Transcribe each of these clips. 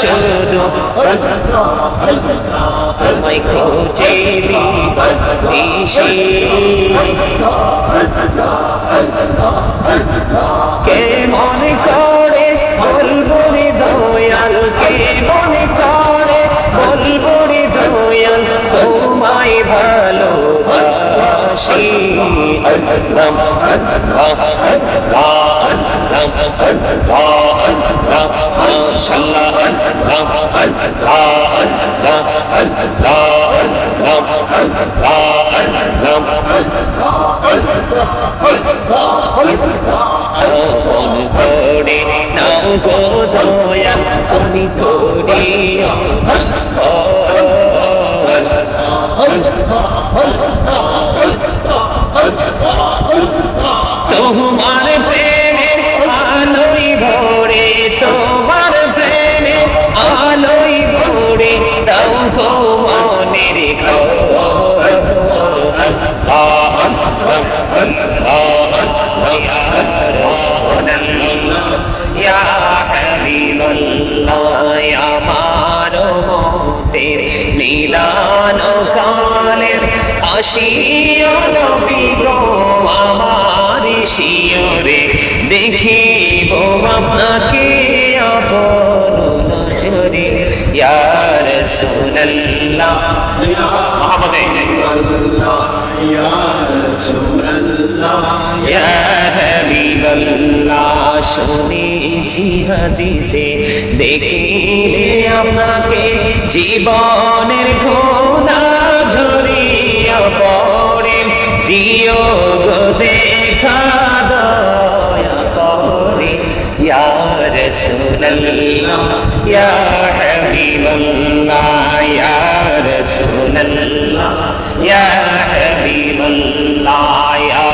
শুধু তোমায় খুঁজে দিবানিশি কে মনে করে বলবো রে দয়াল, কে মনে করে বলবো রে দয়াল, তোমায় ভালোবাসি। আল্লাহ আল্লাহ আল্লাহ আল্লাহ মাশাআল্লাহ করে নাও গো দয়া তুমি করিও তোমার প্রেমে আলোই ভরে, তোমার প্রেমে আলোই ভরে দাও গো মনের ঘর। ইয়া হাবিবাল্লাহ আমার মতের মিলান কালের আসিও নবী গো আমার শিয়রে দেখিব আপনাকে আপন নজরে। ইয়া রাসূলুল্লাহ মুহাম্মদে ইয়া রাসূলুল্লাহ ইয়া হাবিবাল্লাহ শুনেছি হাদিসে দেখিলে আপনাকে জীবনের ঘোনা ঝরিয়া পড়ে, দিও গো দেখা দয়া করে। ইয়া রাসূলুল্লাহ ইয়া হাবিবাল্লাহ ইয়া রাসূলুল্লাহ ইয়া হাবিবাল্লাহ ইয়া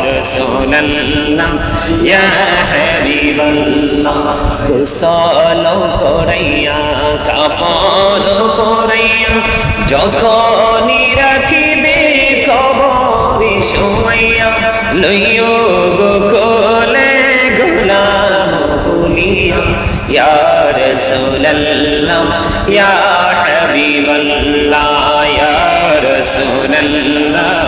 রাসূলুল্লাহ ইয়া হাবিবাল্লাহ। গোসল করাইয়া কাফন করাইয়া যখনই রাখিবে কবরে শোয়াইয়া, লইও গো কোলে গোলাম বলিয়া। ইয়া রাসূলুল্লাহ ইয়া হাবিবাল্লাহ ইয়া রাসূলুল্লাহ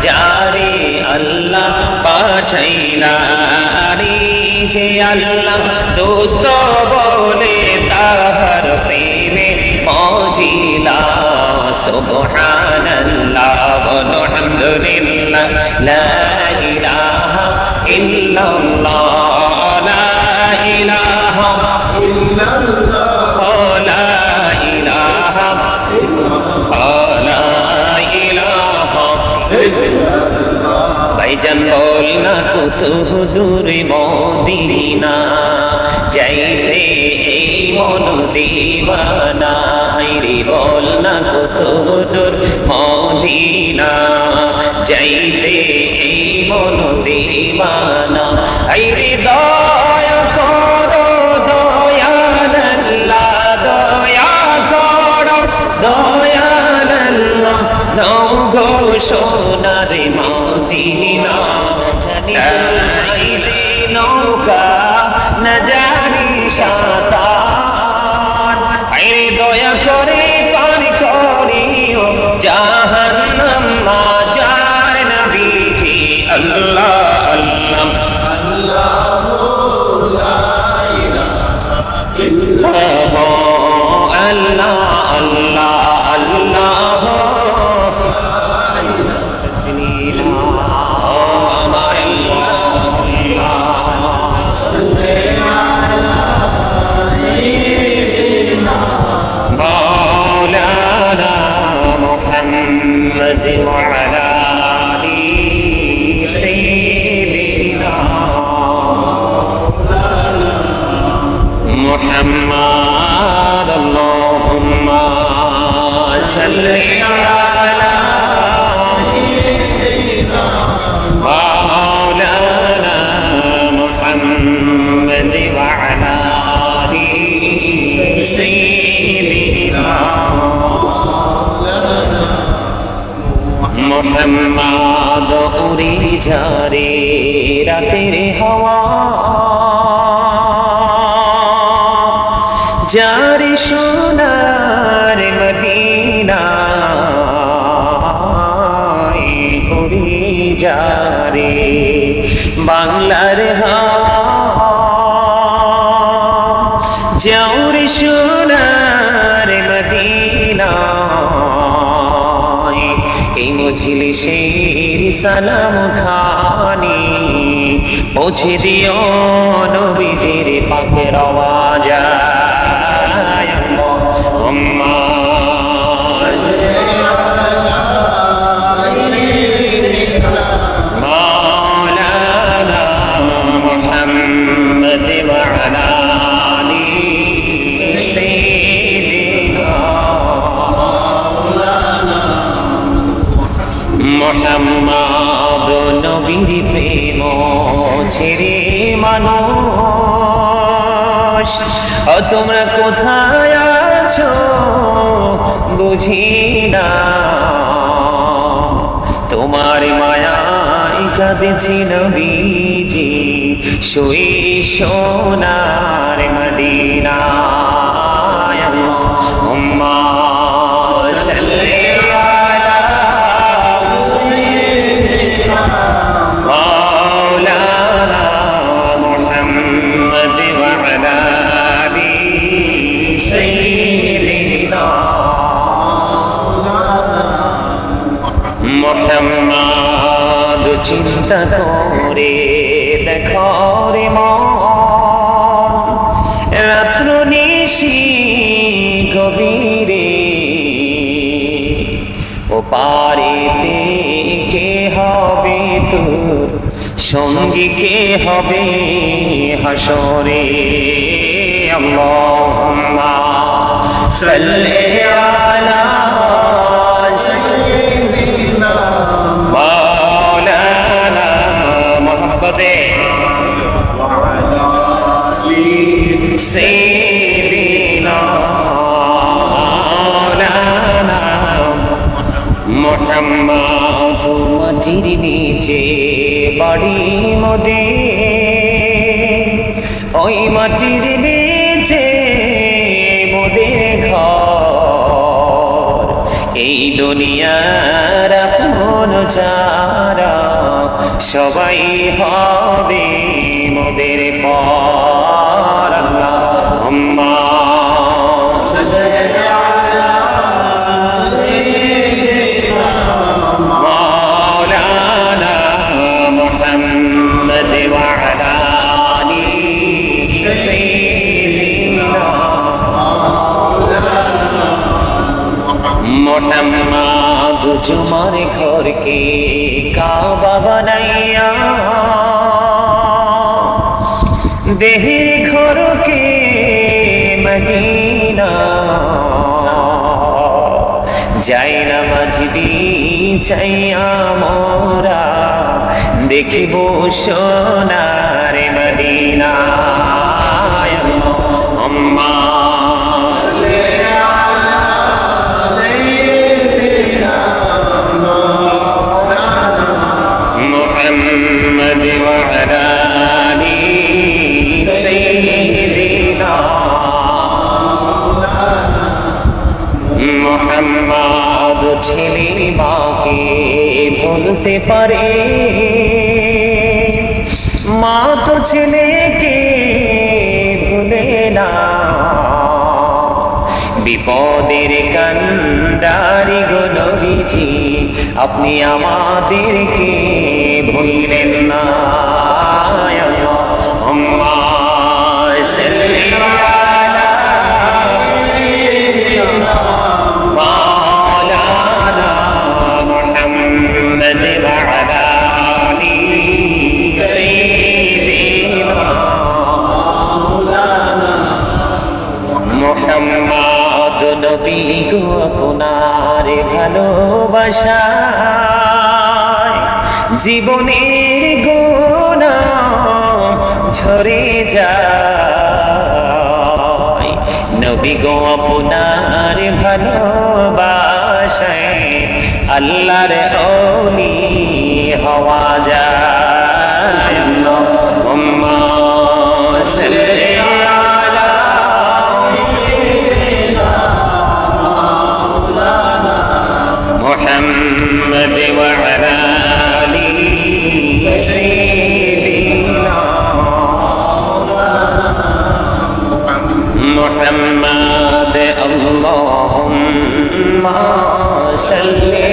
যারে আল্লাহ পাঠাইলা রে যে আল্লাহ দোস্ত বলে তাহার প্রেমে মজিলা। সুবহানাল্লাহ ওয়ালহামদুলিল্লাহ লা ইলাহা ইল্লাল্লাহ লা ইলাহা ইল্লাল্লাহ লা ইলাহা ভাইজান বল না কত দূরে মদিনা যাইতে এই মন দিবানা। রে বল না কত দূর মদিনা যাইতে এই মন দিবানা। রে দয়া করো দয়াল আল্লাহ, দয়া করো দয়াল আল্লাহ, নাও গো সোনার মদিনা। জানিলে নৌকা না জানি সাঁতার, আরে দয়া করে পার করিও জাহান্নাম মাজার নবীজি। আল্লাহ আল্লাহ আল্লাহ আল্লাহ আল্লাহ محمد وعلى آل سيدنا محمد اللهم صل على مولانا محمد وعلى آل سيدنا মোহাম্মদ উড়ে যারে রাতের হাওয়া যার সোনার মদিনায় উড়ে যারে বাংলার হাওয়া যার সোনার মদিনায় এই মজলিসের সালাম খানি পৌঁছে দিও নবীজির পাকের আওয়াজ আল্লাহুম্মা মাওলানা মুহাম্মদ ওয়া আলা আলি সাইয়্যিদিনা মুহাম্মদ নবীর প্রেম ছেড়ে মানুষ তোমরা কোথায় আছো বুঝি না তোমার মায়ায় কাঁদেছি নবীজি শুই সোনার মদিনায় আল্লাহুম্মা সাল্লি মোহাম্মদ চিন্তা করে দেখো রে মন রাত্র নিশি গভীরে ও পারেতে কে হবে তোর সঙ্গী কে হবে হাসরে আল্লাহুম্মা সাল্লি আলা মাওলানা মুহাম্মদ ওয়া আলা আলি সাইয়্যিদিনা মাওলানা মুহাম্মদ মাটির নিচে বাড়ি মোদের ওই মাটির নিচে মোদের ঘর এই দুনিয়ার আপন যারা সবাই হবে মোদের পর আল্লাহুম্মা সাল্লি আলা সাইয়্যিদিনা মাওলানা মুহাম্মদ ওয়া আলা আলি সাইয়্যিদিনা মোহাম্মদ তোমার ঘরকে কাবা বানাইয়া দেহের ঘরকে মদিনা যাই না মাঝবি চাইয়া মোরা দেখিব সোনার মদিনা আল্লাহুম্মা محمد وعلى آل سيدنا محمد ছেলে মাকে ভুলতে পারে মা তো ছেলেকে ভুলে না বিপদের কান্ডারি গো নবীজি আপনি আমাদেরকে ভুললেন না আল্লাহুম্মা সাল্লি আলা সাইয়্যিদিনা মাওলানা মুহাম্মদ ওয়া আলা আলি সাইয়্যিদিনা মুহাম্মদ নবী গো আপনার ভালোবাসায় জীবনের গোনা ঝরে যায় নবী গো আপনার ভালোবাসায় আল্লাহর ওলি হওয়া যায়। আল্লাহুম্মা সাল্লি আলা মুহাম্মদ ওয়া আলা আলি সাইয়্যিদিনা মুহাম্মদ। আল্লাহুম্মা সাল্লি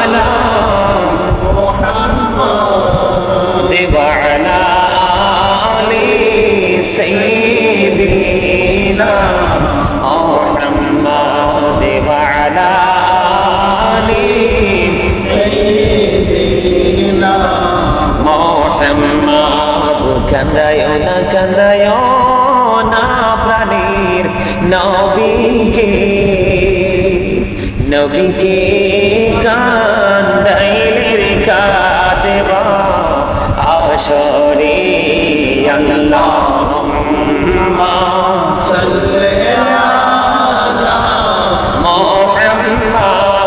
আলা মুহাম্মদ ওয়া আলা আলি সাইয়্যিদিনা মুহাম্মদ ওয়া আলা আলি সাইয়্যিদিনা মুহাম্মদ। কান্দায়ো না প্রাণীর নবীকে, নবীকে কান্দাইলে রে কাঁদবা আসরে। আল্লাহুম্মা সাল্লি আলা মুহাম্মাদ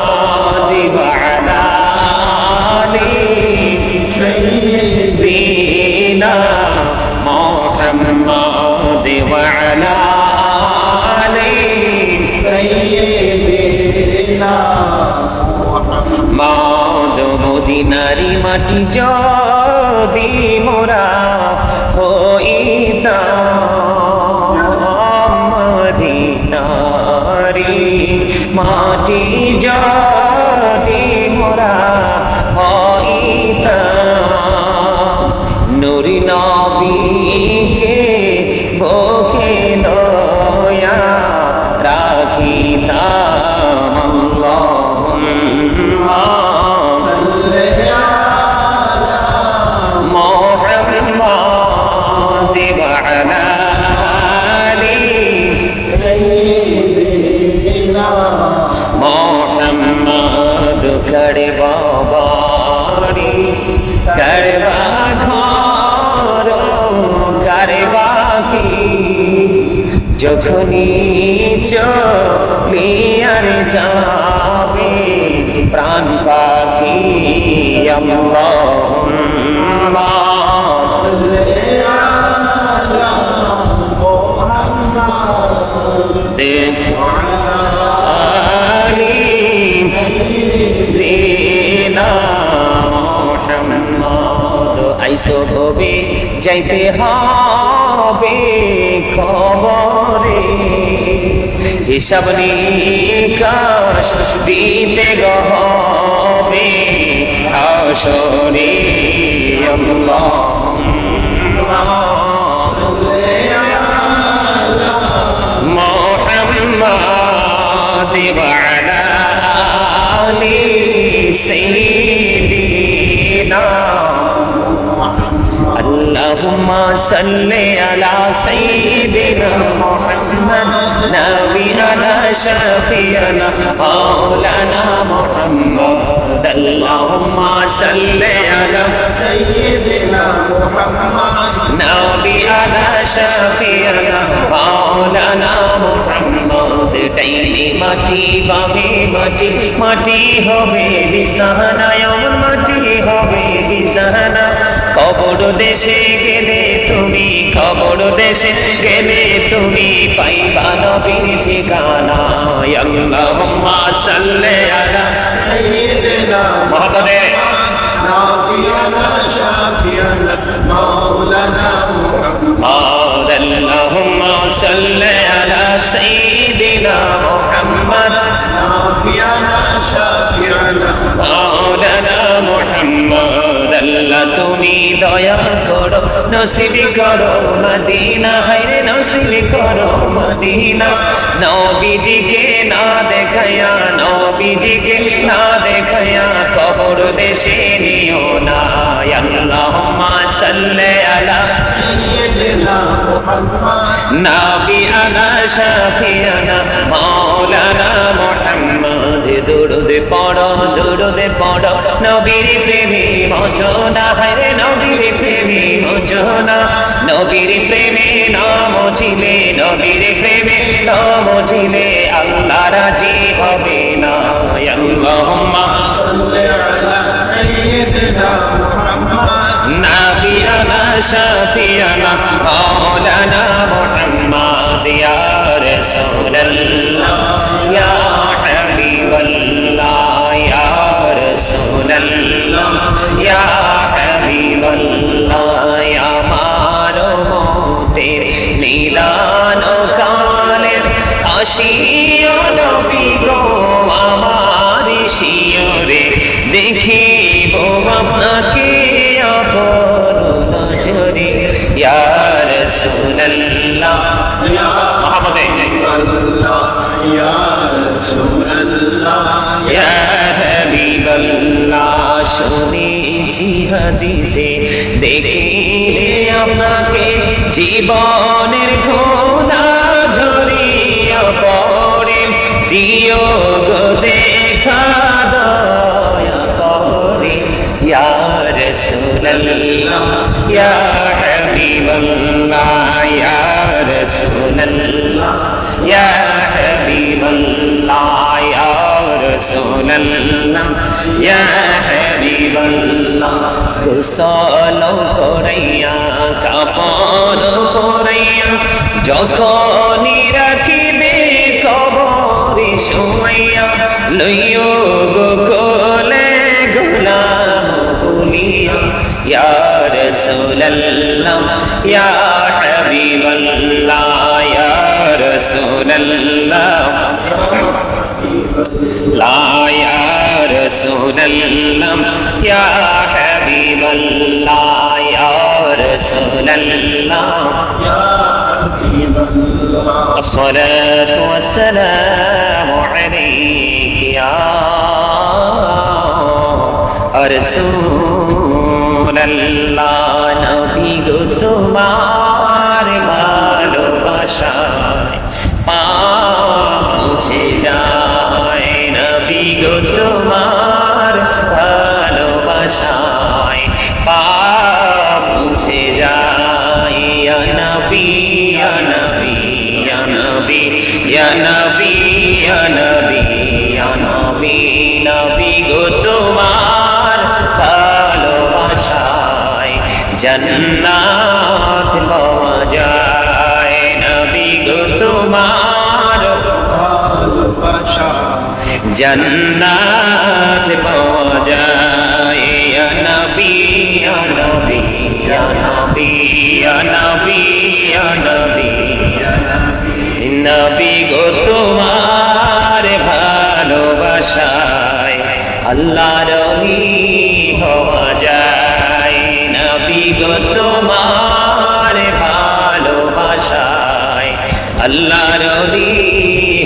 ওয়া আলা আলি সাইয়্যিদিনা মুহাম্মাদ ওয়া আলা আলি সাইয়্যিদিনা মুহাম্মাদ। মদিনারি মাটি যদি মোরা হইতাম, মদিনারি মাটি যদি মোরা হইতাম, নূরি নবীকে বুকে লয়া রাখিতাম। আল্লাহুম্মা সাল্লি আলা মুহাম্মাদ ওয়া আলা আলি সাইয়্যিদিনা মুহাম্মাদ। করবা বাড়ি, করবা ঘর, করবা কি যখনই চলিয়ার যাবে প্রাণ পাখি। আল্লাহুম্মা সাল্লি আলা মুহাম্মাদ ওয়া আলা আলি সাইয়্যিদিনা মুহাম্মাদ। আইসো হবে যাইতে হবে খবরে, হিসাব নিকাশ দিতে হবে হাসরে। আল্লাহুম্মা সাল্লি আলা মুহাম্মাদ ওয়া আলা আলি সাইয়্যিদিনা। اللهم صل على سيدنا محمد نبينا شفيعنا مولانا محمد. اللهم صل على سيدنا محمد نبينا شفيعنا مولانا محمد. ডাইনে মাটি বামে মাটি, মাটি হবে বিছানা, এমন মাটি হবে বিছানা। কবর দেশে গেলে তুমি, কবর দেশে গেলে তুমি পাইবা নবীর ঠিকানা। আল্লাহুম্মা সাল্লি আলা সাইয়্যিদিনা মুহাম্মাদে নাবিয়ানা শাফিয়ানা মাওলানা মুহাম্মদ। আল্লাহুম্মা সাল্লি আলা সাইয়্যিদিনা মুহাম্মদ নাবিয়ানা শাফিয়ানা মাওলানা মুহাম্মদ। আল্লাহ তুমি দয়া করো, নসিব করো মদিনা, হায়রে নসিব করো মদিনা। নবীজিকে না দেখায়া, নবীজিকে না দেখায়া কবর দেশে নিও না। আল্লাহুম্মা সাল্লি আলা সাইয়্যিদিনা মুহাম্মদ নাবিয়ানা শাফিয়ানা মাওলানা মুহাম্মদ। দুরুদ পড়ো, দুরুদ পড়ো নবীর প্রেমে মজনা, হায়রে নবীর প্রেমে মজনা। নবীর প্রেমে নাম ছিলে, নবীর প্রেমে নাম ছিলে আল্লাহ রাজি হবে না আল্লাহুম্মা সাল্লি আলা সাইয়্যিদিনা মুহাম্মদ নাবিয়ানা শাফিয়ানা মাওলানা মুহাম্মদ ইয়া রাসূলুল্লাহ ইয়া হাবিবাল্লাহ ইয়া রাসূলুল্লাহ ইয়া হাবিবাল্লাহ ইয়া মানবতের নিদান কালের আসিও নবী গো আমার শিয়রে দেখিব আপনাকে আপন নজরে ইয়া রাসূলুল্লাহ ইয়া মুহাম্মদ ইয়া রাসূলুল্লাহ ইয়া হাবিবাল্লাহ শুনেছি হাদিসে দেখিলে আপনাকে জীবনের ঘোড়া ঝরিয়া পড়ে দিও গো দেখা দয়া করে ইয়া রাসূলুল্লাহ ইয়া হাবিবাল্লাহ ইয়া রাসূলুল্লাহ ইয়া হাবিবাল্লাহ ইয়া রাসূলুল্লাহ ইয়া হাবিবাল্লাহ গোসল করাইয়া কাপড় পরাইয়া যখনই রাখিবে কবরে শোয়াইয়া লইও গো কোলে গোলাম বলিয়া ইয়া রাসূলুল্লাহ ইয়া হাবিবাল্লাহ ইয়া রাসূলুল্লাহ লা ইয়া রাসূলুল্লাহ ইয়া হাবিবাল্লাহ ইয়া রাসূলুল্লাহ ইয়া হাবিবাল্লাহ আসসালাতু ওয়াসসালামু আলাইকা ইয়া রাসূলুল্লাহ নবী গো তোমার ভালোবাসায় পাপ মুছে যায় নবী গো তোমার ভালোবাসায় পাপ মুছে যায় ইয়া নবী ইয়া নবী ইয়া নবী ইয়া নবী ইয়া নবী ইয়া নবী নবী গো তোমার ভালোবাসায় জান্নাত পাওয়া যায় নবী গো তোমার ভালোবাসায় জান্নাত পাওয়া যায় ইয়া নবী ইয়া নবী ইয়া নবী ইয়া নবী ইয়া নবী ইয়া নবী নবী গো তোমার ভালোবাসায় আল্লাহর ওলি হওয়া যায় নবী গো তোমার ভালোবাসায় আল্লাহর ওলি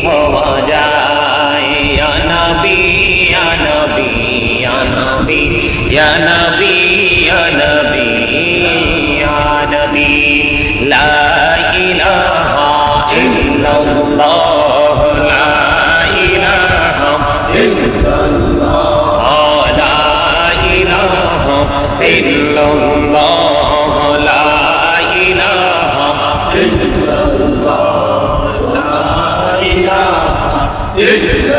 হওয়া যায় ইয়া নবী ইয়া নবী ইয়া নবী ইয়া নবী ইয়া নবী ইয়া নবী লা ইলাহা ইল্লাল্লাহ লা ইলাহা ইল্লাল্লাহ লা ইলাহা ইল্লাল্লাহ লা ইলাহা ইল্লাল্লাহ লা ইলাহা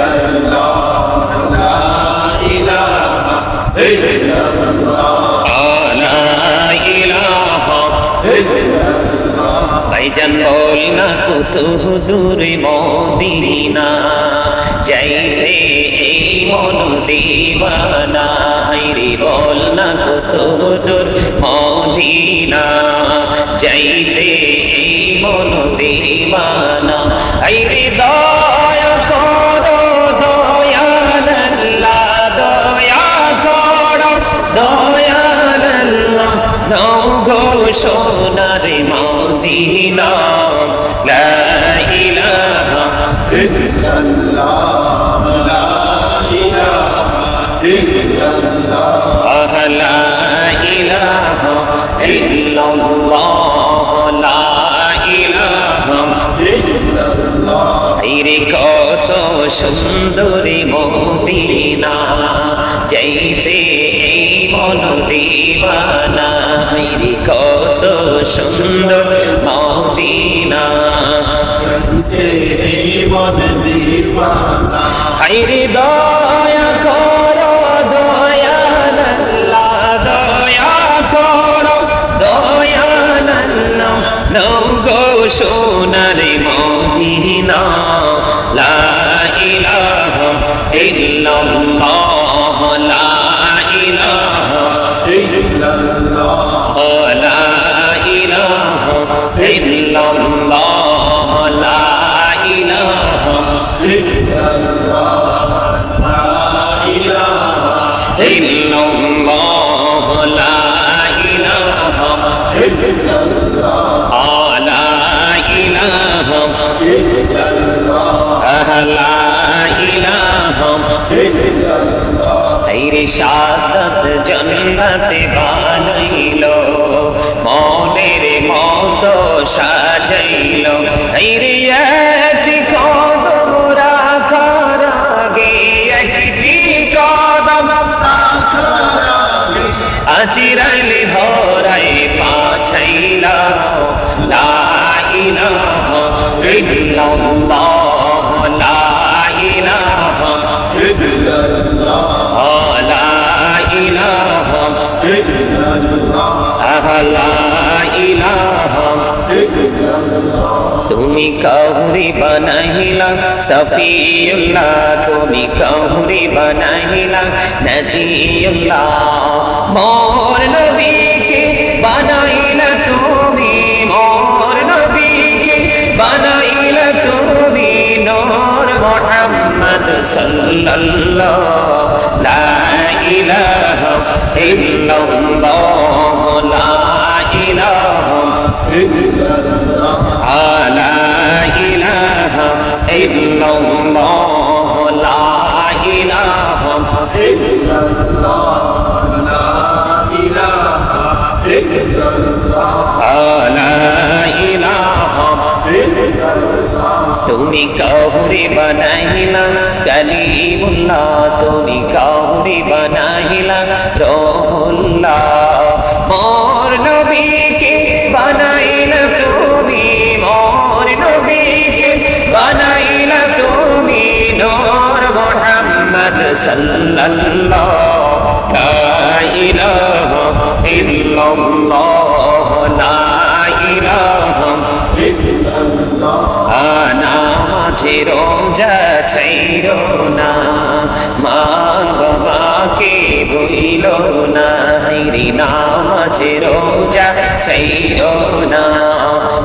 ইল্লাল্লাহ লা ইলাহা ইল্লাল্লাহ লা ইলাহা ইল্লাল্লাহ ভাইজান বল না কত দূরে মদিনা যাইতে এই মন দিবানা হাইরে বল না কত দূর মদিনা যাইতে এই মন দিবানা হাইরে দয়া করো দয়াল্লাহ দয়া করো দয়াল্লাহ নও গো সোনার মদিনা লা ইলাহা ইল্লাল্লাহ লা ইলাহা ইল্লাল্লাহ লা ইলাহা ইল্লাল্লাহ লা ইলাহা ইল্লাল্লাহ আইরে কত সুন্দরী মদিনা যাইতে এই মন দিবানা আইরে কত সুন্দর মদিনা तेरी मन दीवाना হাইরে দয়া করো দয়াল আল্লাহ দয়া করো দয়াল আল্লাহ নাও গো সোনার মদিনা লা ইলাহা ইল্লাল্লাহ লা ইলাহা इल्लल्लाह লা ইলাহা ইল্লাল্লাহ লা ইলাহা इल्लल्लाह ला इलाहा ইল্লাল্লাহ লা ইলাহা इल्लल्लाह লা ইলাহা इल्लल्लाह লা ইলাহা তেরি শাহাদাত জান্নাতে বানাইলো মনের মতো সাজাইলো তেরি একটি কদম রাখার আগে একটি কদম আচিরাইলে ধরাই পাঠাইলা লা ইলাহা ইল্লাল্লাহ লা ইলাহা লা ইলাহা লা ইলাহা তুমি কাউরি বানাইলা সফিউল্লাহ তুমি কাউরি বানাইলা নজিউল্লাহ মোর নবীকে বানাইলা তুমি মোর নবীকে বানাইলা তুমি নূর মুহাম্মদ সাল্লাল্লাহ লা ইলাহা ইল্লাল্লাহ লা ইলাহা লা ইলাহা ইল্লাল্লাহ লা ইলাহা লা ইলাহা তুমি কাউরি বানাইলা কালিমুল্লাহ তুমি কাউরি বানাইলা রহুল্লাহ মোর নবীকে বানাইলা তুমি মোর নবীকে বানাইলা তুমি নূর মুহাম্মদ সাল্লাল্লাহ লা ইলাহা ইল্লাল্লাহ লা ইলাহা নামাজে রোজা ছাইরো না মা বাবাকে ভুইল না হাইরে নামাজে রোজা ছাইরো না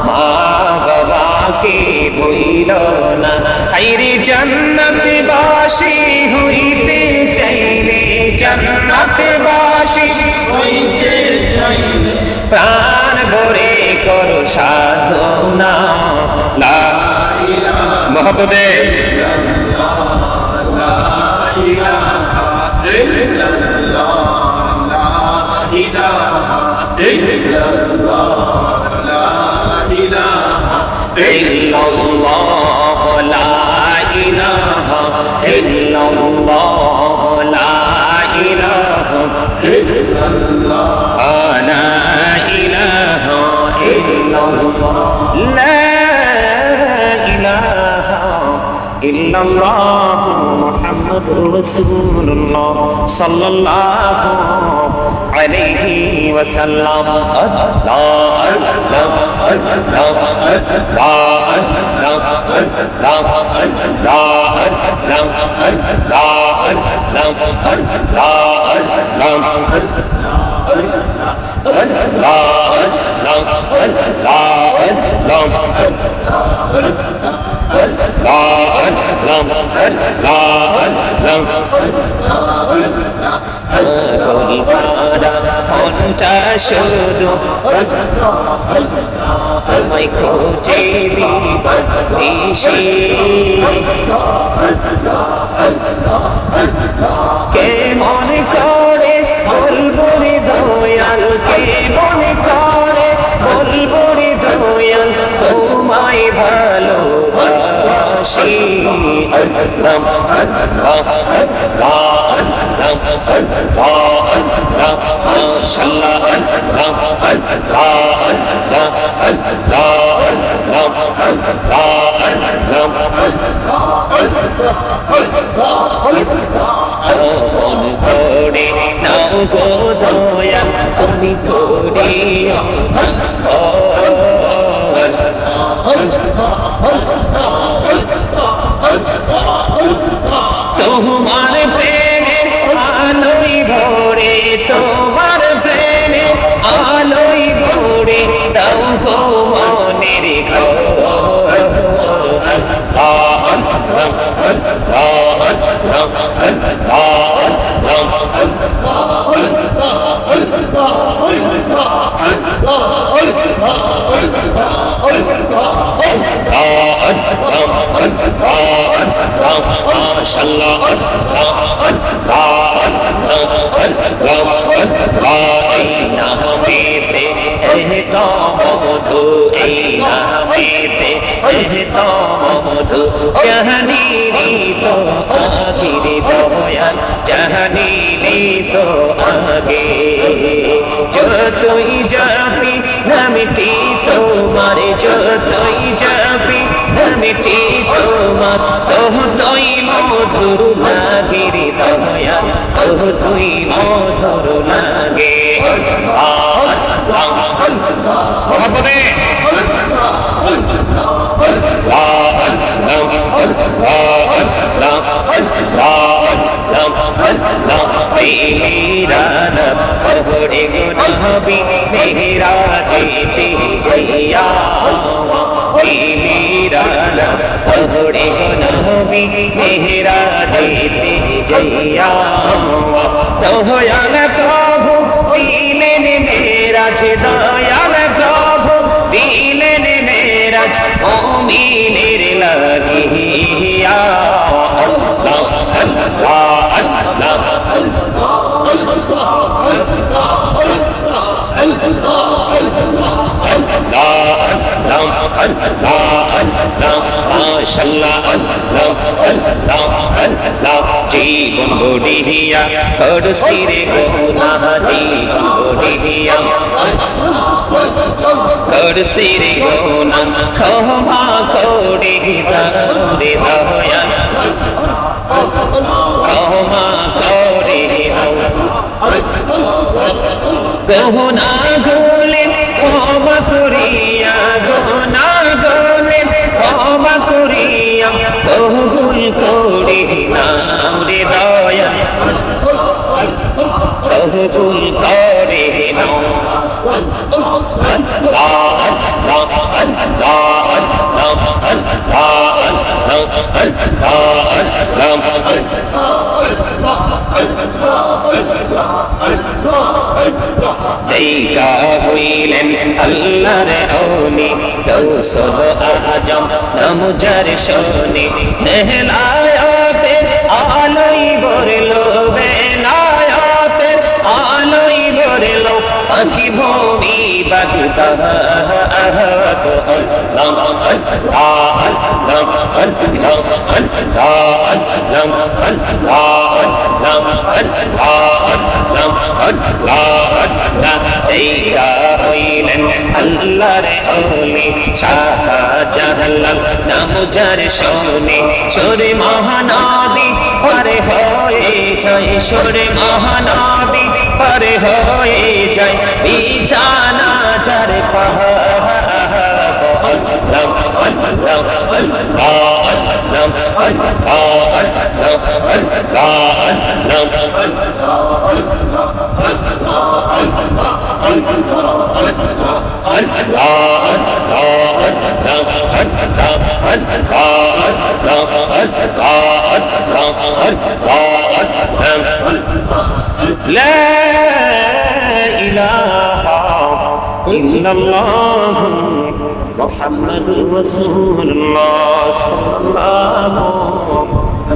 মা বাবাকে ভুইল না হাইরে জান্নাতে বাসী হইতে চাইলে জান্নাতে বাসী হইতে চাইলে প্রাণ ভরে করো সাধনা লা মহব্বতে ইল্লাল্লাহ লা ইলাহা ইল্লাল্লাহ লা ইলাহা লা ইলাহা ইল্লাল্লাহ লা ইলাহা ইল্লাল্লাহ মুহাম্মাদুর রাসূলুল্লাহ সাল্লাল্লাহু আলাইহি ওয়াসাল্লাম শুধু তোমায় খোঁজে দিবানিশি কে মনে করে বলবো রে দয়াল কে মনে করে বলবো রে দয়াল তোমায় ভালোবাসি মাশাআল্লাহ মন করে নাও গো দয়াল তুমি করিও তোমার প্রেমে আলোই ভরে তোমার প্রেমে আলোই ভরে দাও গো মনের ঘর যতই যাবি নামটি তোমার যতই যাবি নামটি তোমার ততই মধুর লাগে রে দয়াল ততই মধুর লাগে मेरा जीते जैया मेरा थोड़े नबी मेरा जीते जैया दयाल प्रभु दीन मेरा दयाल प्रभु दीन मेरा मोमिनेर লাগিয়া अल्लाह अल्लाह জীবন গড়িয়া করছি রে গুনাহ জীবন গড়িয়া করছি রে গুনাহ ক্ষমা করে দাও রে দয়াল ক্ষমা করে দাও গহনা গোলে ক্ষমা করিয়া গহনা গোলে ক্ষমা করিয়া কবুল করে নাও রে দয়াল কবুল করে নাও দেখা হইলেন আল্লাহর ওলি গৌসুল আজম নাম যার শোনে নেহলায়াতে আলোই ভরলো বেলায়াতে আলোই ভরলো পাখি ভূমি বাগদা আহাত আল্লাহ আল্লাহ আল্লাহ আল্লাহ আল্লাহ আল্লাহর ওলি শাহজালাল নাম যার শোনে সুরে মহানদী পারে হয়ে যায় সুরে মহানদী পারে হয়ে যায় বিছানা যার لا إله إلا الله محمد رسول الله صلى الله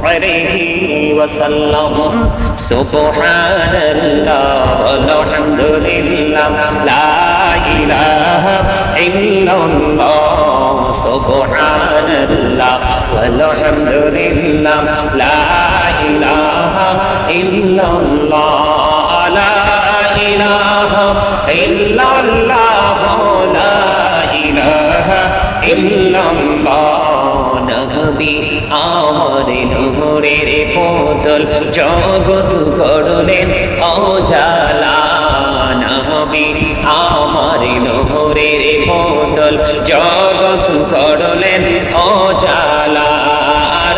عليه وسلم سبحان الله والحمد لله لا إله إلا الله سبحان الله والحمد لله لا إله إلا الله لا إله إلا الله لا إله إلا الله নবী আমার নূরের পুতুল জগৎ গড়লেন উজালা নবী আমার নূরের পুতুল জগৎ গড়লেন উজালা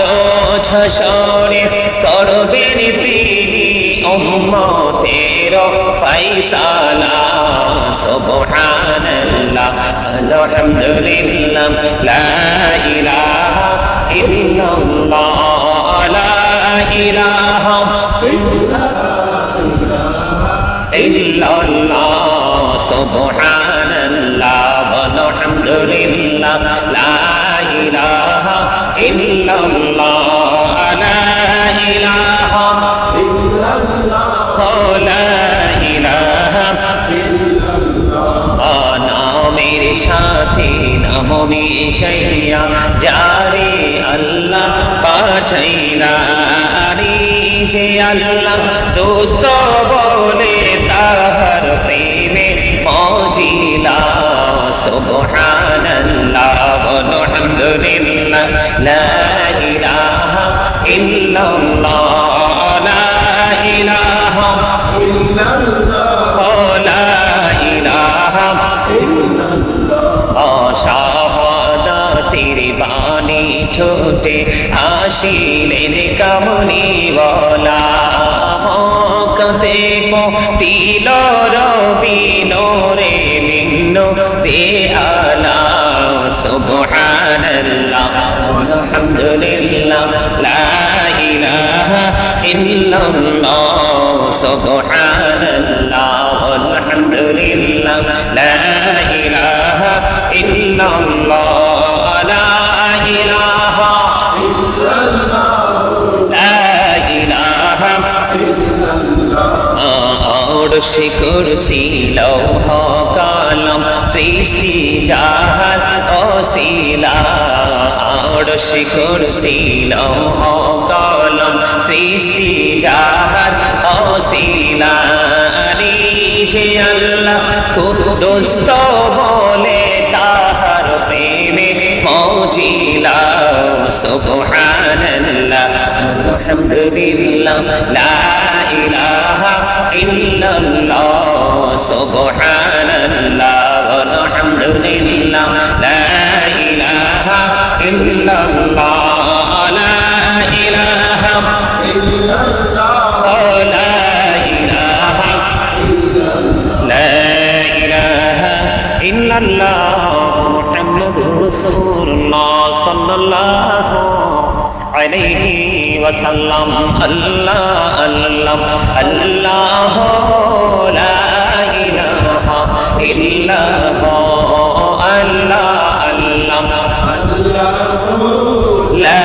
রোজ হাসরে করবেন তিনি উম্মতের ফায়সালা সুবহানাল্লাহ আলহামদুলিল্লাহ লা ইলাহা ইল্লাল্লাহ লা ইলাহা ইল্লাল্লাহ সুবহানাল্লাহ আলহামদুলিল্লাহ লা ইলাহা ইল্লাল্লাহ লা ইলাহা নামের সাথে নাম মিশাইয়া যারে আল্লাহ পাঠাইলা রে যে আল্লাহ দোস্ত বলে তাহার প্রেমে মজিলা সুবহানাল্লাহ আলহামদুলিল্লাহ লা ইলাহা ইল্লাল্লাহ লা ইলাহা শাহাদাতের বাণী ঠোঁটে আসিলেন কামনি বলা মকতে পতিল রবি নোরে মিন্ন বেআলা সুবহানাল্লাহ আলহামদুলিল্লাহ লা ইলাহা ইল্লাল্লাহ সুবহানাল্লাহ আলহামদুলিল্লাহ লা ইলাহা ইল্লাল্লাহ লা ইলাহা ইল্লাল্লাহ লা ইলাহা আরশে কুরসি লৌহ কলম সৃষ্টি জাহান ওসিলা আরশে কুরসি লৌহ কলম সৃষ্টি জাহান ওসিলা রে যে আল্লাহ কুদুস বলে তাহার প্রেমে মজিলা সুবহানাল্লাহ আলহামদুলিল্লাহ লা ইলাহা ইল্লাল্লাহ সুবহানাল্লাহ আলহামদুলিল্লাহ লা ইলাহা ইল্লাল্লাহ লা ইলাহা ইল্লাল্লাহ লা ইলাহা লা ইলাহা ইল্লাল্লাহ মুহাম্মাদুর রাসূলুল্লাহ সাল্লাল্লাহু আলাইহি ওয়াসাল্লাম আল্লাহ আল্লাহ আল্লাহ লা ইলাহা ইল্লাল্লাহ আল্লাহ আল্লাহ লা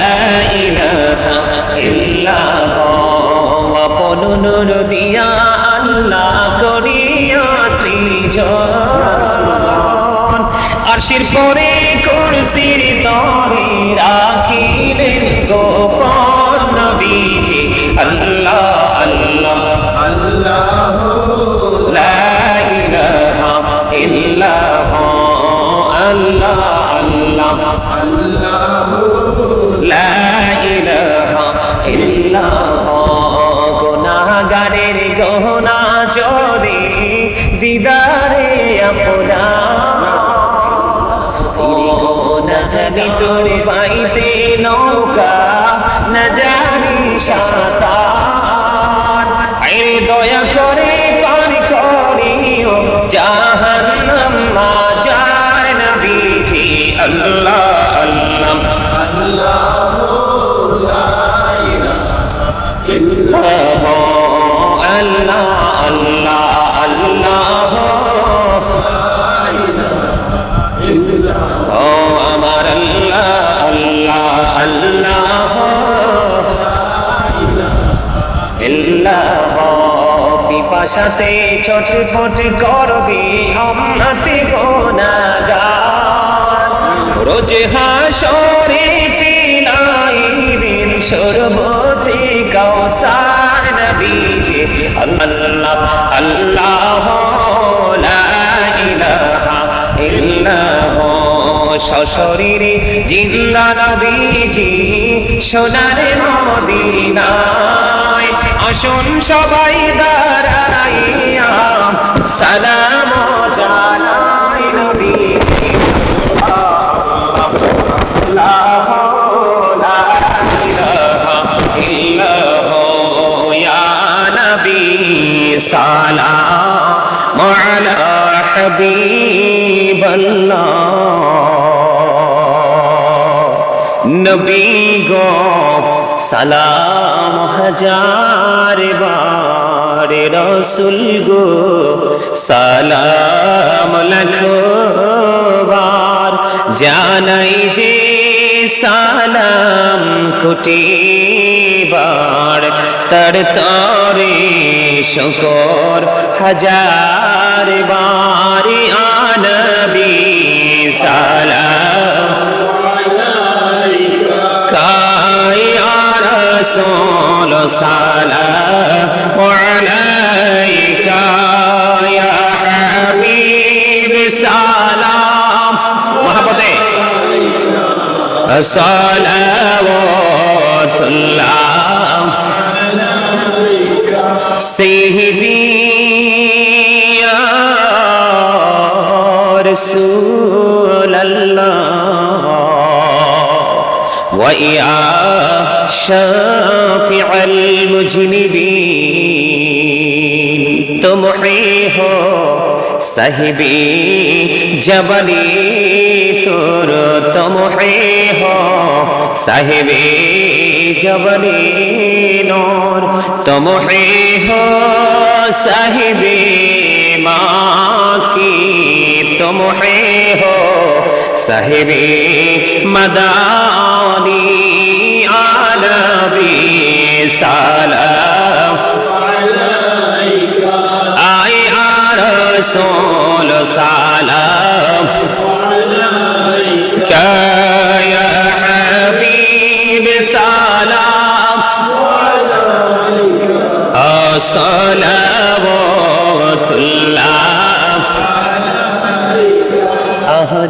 ইলাহা ইল্লাল্লাহ আপন নূর দিয়া আল্লাহ করিয়া সৃজন আরশের পরে কুরসির তরে রাখিলেন গোপন নবীজি আল্লাহ আল্লাহ আল্লাহ লা ইলাহা ইল্লাল্লাহ আল্লাহ আল্লাহ আল্লাহ লা ইলাহা ইল্লাল্লাহ গুনাহগারের গহনা চরে দিদারে আপনা না জানি তোর বাইতে নৌকা না জানি সাঁতার আরে দয়া করে পার করিও জাহান্নাম মাজার নবীজি আল্লাহ আল্লাহ আল্লাহ আল্লাহ আল্লাহ ও আমার আল্লাহ আল্লাহ আল্লাহ ইল্লাল্লাহ পিপাসাতে ছটফট করবি উম্মতি গুনাহগার রোজ হাসরে পিলাইবেন শরবতে কাউসার নবীজি আল্লাহ আল্লাহ লা ইলাহা ইল্লাল্লাহ সশরীরে জিন্দা নবীজি সোনার মদিনায় আসুন সবাই দাঁড়াইয়া সালাম জানাই নবী সালাম আলা হাবিবাল্লাহ নবী গো সালাম হাজার বার রাসূল গো সালাম লাখো বার জানাই যে সালাম কোটি বার তার তরে শুকর হাজার বার আনবী সালাম কায়া রাসূল সালাম আলাইকা ইয়া হাবিব সালাম মহব্বতে সালাওয়াতুল্লাহ سيدي يا رسول الله ويا شافع المجنبين تمحي हो साहिबी जबली तुर तमहे हो साहिबी जबली नूर तमहे हो साहिबी माँ की तमहे हो साहिबी मदानी आलबी सलाम आए रसूल सलाम क्या या हबीब सलाम सलावतुल्लाह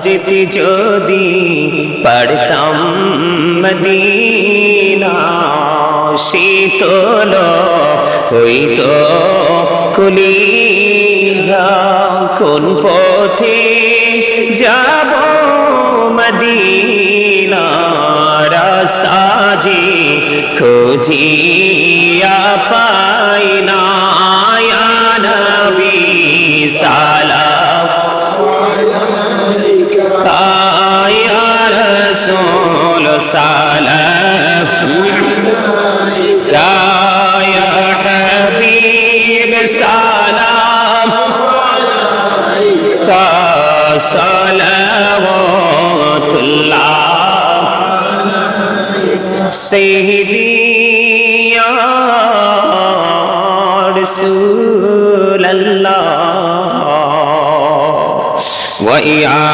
যেতে যদি পড়তাম মদিনা শীতল হইতো কলিজা কোন পথে যাব মদিনা রাস্তা যে খুঁজিয়া পাই না ইয়া নবী সালাম ইয়া রাসূল সালাম ইয়া হাবিব সালাম সালাওয়াতুল্লাহ سيدي يا رسول الله ويا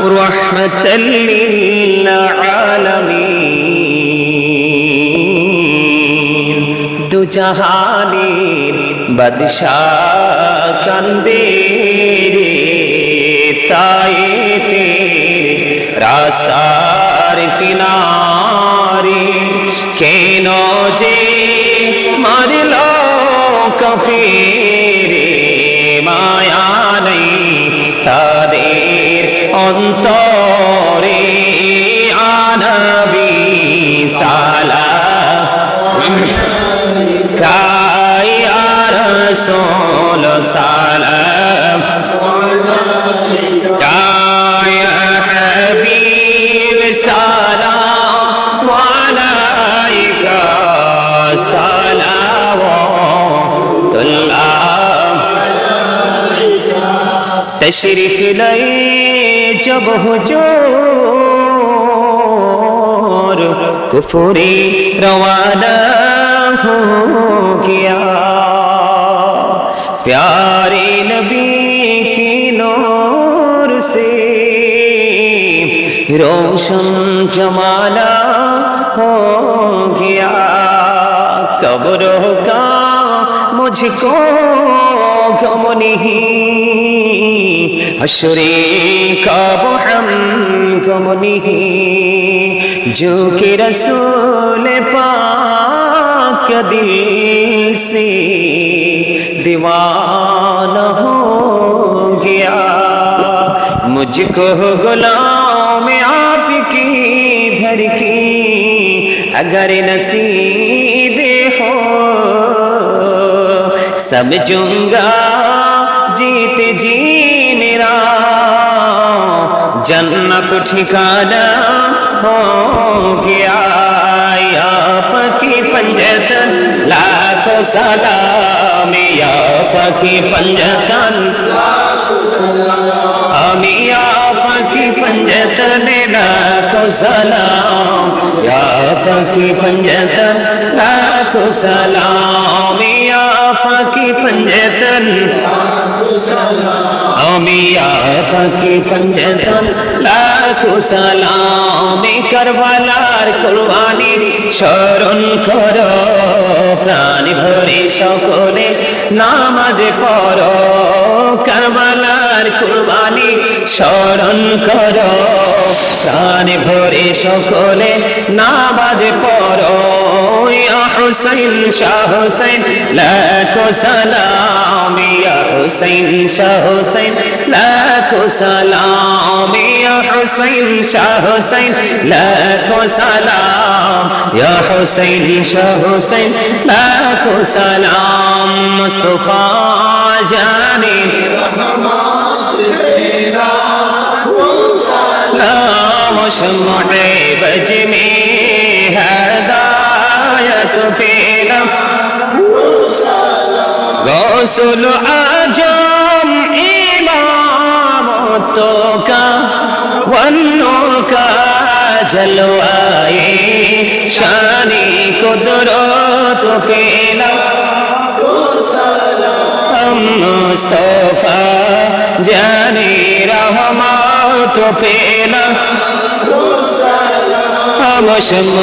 رحمة للعالمين دو جهانير بادشاہ کندے তায়েফের রাস্তার কিনারে কেন যে মারল কাফেরে মায়া নেই তাদের অন্তরে আনবী সালাম কায়া রাসূল সালাম يا حبيب سلام عليك صلوات الله تشریف لائے جب حضور کفری روانہ ہو گیا پیارے نبی کی نور سے روشن جمانا ہو گیا قبروں کا مجھ کو غم نہیں हशरे कब हमको नहीं जो कि रसूल पाक दिल से दीवाना हो गया मुझको गुलाम आपकी धर की अगर नसीब हो समझूंगा जीत जी मेरा जन्नत ठिकाना हो गया आपकी पंजतन लाखों सलाम आपकी पंजतन আমি आपकी पंजतन लाखों सलाम या पाकी पंजतन लाखों सलाम या पाकी पंजतन আমি आपकी पंजतन लाखों सलाम करबলার কুরবানি স্মরণ করো প্রাণ ভরে সকলে নামাজ পড়ো करबলার কুরবানি স্মরণ করো প্রাণ ভরে সকলে নামাজ পড়ো ইয়া হুসাইন শাহ হুসাইন লাখো সালাম ইয়া হুসাইন শাহ হুসাইন লাখো সালাম ইয়া হুসাইন শাহ হুসাইন লাখো সালাম ইয়া হুসাইন শাহ হুসাইন লাখো সালাম মুস্তাফা জানে शम्अ बज में हदायत पेला गौसुल आजम इमामतों का वन्नों का जलवाए शानी कुदरत पेला मुस्तफा जाने रहमत पेला हम शम्अ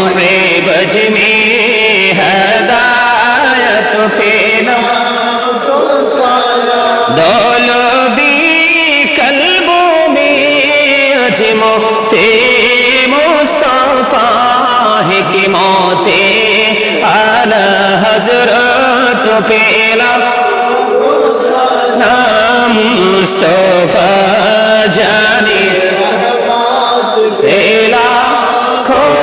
बज में हदायत पेला दौलती कल्बों में अजमते मुस्तफा है कि मौते आला हजरत पेला नाम मुस्तफा जाने पेला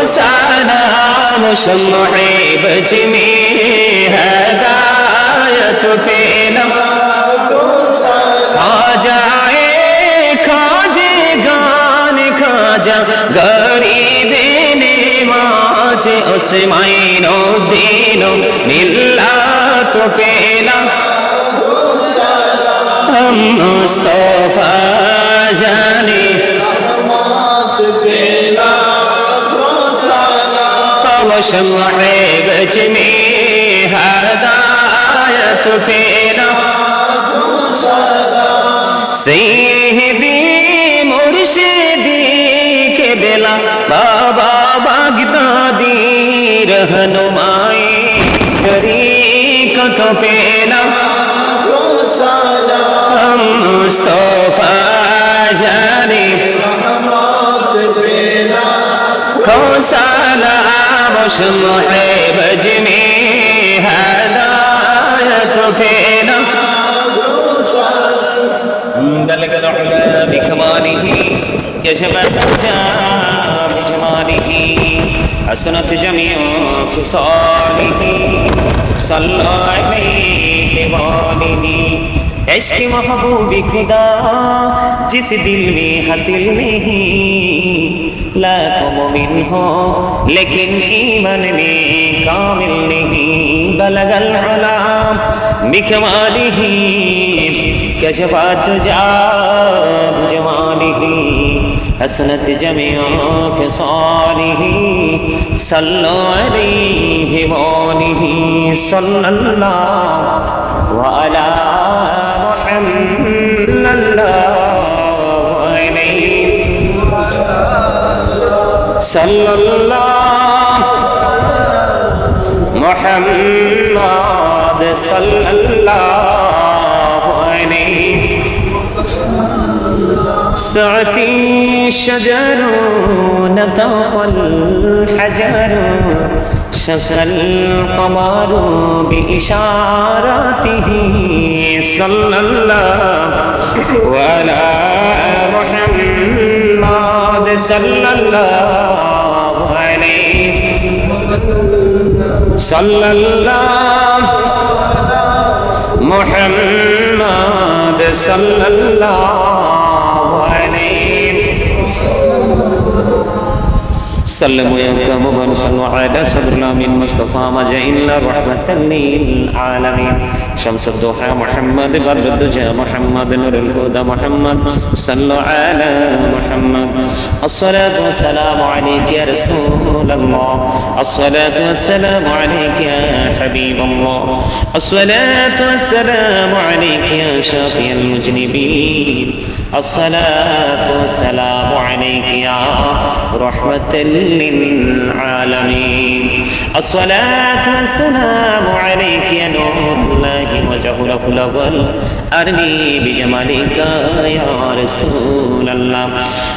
सलाम शम्अ बज में हदायत पेला खाजाए खाजे गान खाजा गरीब नवाज उस्माइनो दीनो मिल्लत पेला हम मुस्तफा जाने शम्अ बज में हदायत पेला सैयदी मुर्शिदी के बेला बाबा बागदादी रहनुमाई तरीक़त पेला हम मुस्तफा जाने खो सलाम शम्अ बज में हदायत पेला بلغ العلا بكماله كشف الدجى بجماله حسنت جميع خصاله صلى عليه بواله عشق محبوب खुदा जिस दिल में हासिल नहीं लाखों मोमिन हो लेकिन ईमान में कामिल नहीं बलगल उलाम बिकमालिही कशफत जाब जमालिही हसनत जमिया खसालिही सल्लो अलैहि वालिही सल्लल्लाहु अला मुहम्मद सल्लल्लाहु मुहम्मद सल्लल्लाहु अलैहि سعتي شجر نطق الحجر شق القمر بإشارته صلى الله على محمد صلى الله عليه صلى الله محمد صلى الله عليه سلموا يا كرام صلوا على صدر من مصطفى مجئنا رحمة للعالمين شمس الضحى محمد بدر الدجى محمد نور الهدى محمد صلوا على محمد الصلاة والسلام عليك يا رسول الله الصلاة والسلام عليك يا حبيب الله الصلاة والسلام عليك يا شافي المذنبين الصلاة والسلام عليك يا رحمة للعالمين الصلاة والسلام عليك يا نور الله وجهه الأول أرني بجمالك يا رسول الله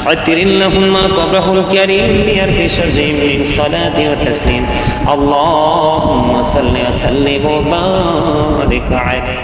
عطر اللهم قبره الكريم بأرض شجم من صلاة وتسليم اللهم صل وسلم وبارك عليه.